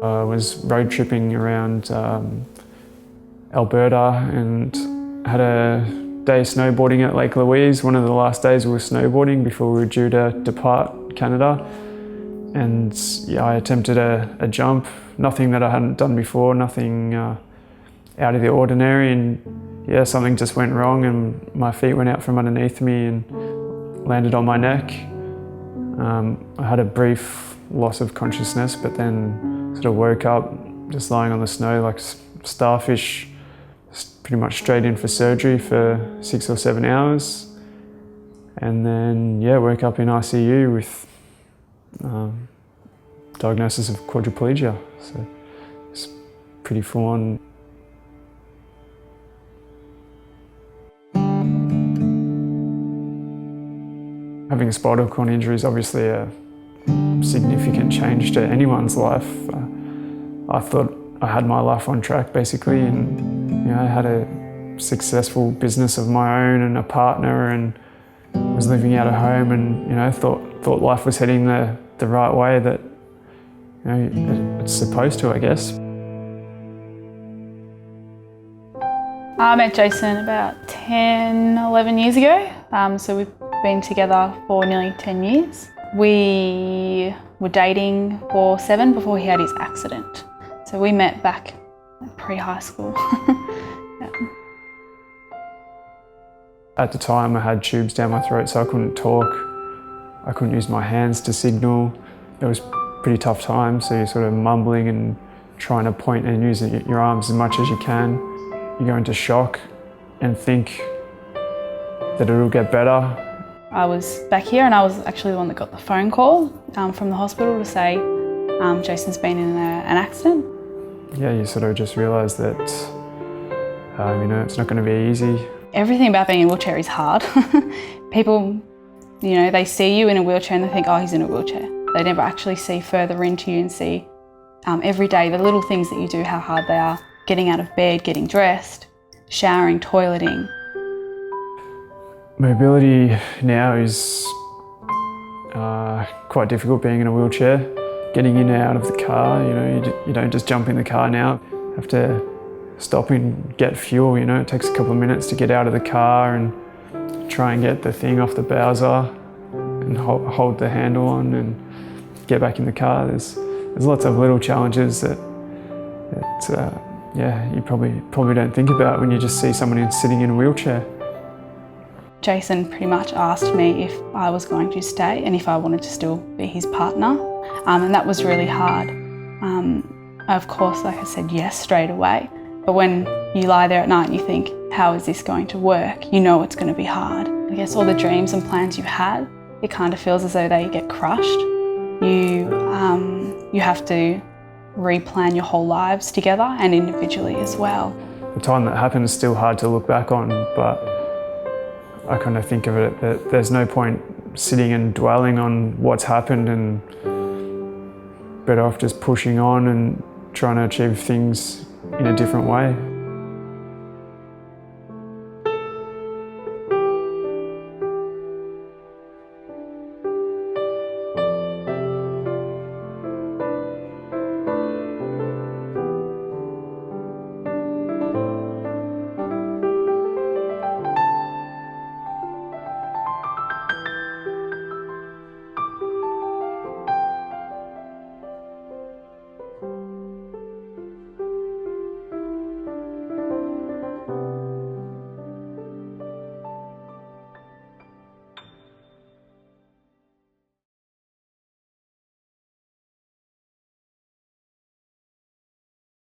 I was road tripping around Alberta and had a day snowboarding at Lake Louise. One of the last days we were snowboarding before we were due to depart Canada. And yeah, I attempted a jump, nothing that I hadn't done before, nothing out of the ordinary, and yeah, something just went wrong and my feet went out from underneath me and landed on my neck. I had a brief loss of consciousness, but then sort of woke up just lying on the snow like starfish, pretty much straight in for surgery for 6 or 7 hours. And then, yeah, woke up in ICU with diagnosis of quadriplegia. So it's pretty full on. Having a spinal cord injury is obviously a significant change to anyone's life. I thought I had my life on track basically, and I had a successful business of my own and a partner, and was living out of home, and thought life was heading the right way that it's supposed to, I guess. I met Jason about 10, 11 years ago, so we've been together for nearly 10 years. We were dating for 7 before he had his accident. So we met back pre-high school. Yeah. At the time I had tubes down my throat, so I couldn't talk. I couldn't use my hands to signal. It was a pretty tough time, so you're sort of mumbling and trying to point and use your arms as much as you can. You go into shock and think that it'll get better. I was back here and I was actually the one that got the phone call from the hospital to say Jason's been in an accident. Yeah, you sort of just realise that it's not going to be easy. Everything about being in a wheelchair is hard. People, they see you in a wheelchair and they think, oh, he's in a wheelchair. They never actually see further into you and see every day the little things that you do, how hard they are. Getting out of bed, getting dressed, showering, toileting. Mobility now is quite difficult being in a wheelchair. Getting in and out of the car, you don't just jump in the car now. You have to stop and get fuel, It takes a couple of minutes to get out of the car and try and get the thing off the Bowser and hold the handle on and get back in the car. There's lots of little challenges that you probably don't think about when you just see someone sitting in a wheelchair. Jason pretty much asked me if I was going to stay and if I wanted to still be his partner, and that was really hard. Of course, like I said, yes, straight away. But when you lie there at night and you think, how is this going to work? You know it's going to be hard. I guess all the dreams and plans you had, it kind of feels as though they get crushed. You have to replan your whole lives together and individually as well. The time that happened is still hard to look back on, but I kind of think of it that there's no point sitting and dwelling on what's happened, and better off just pushing on and trying to achieve things in a different way.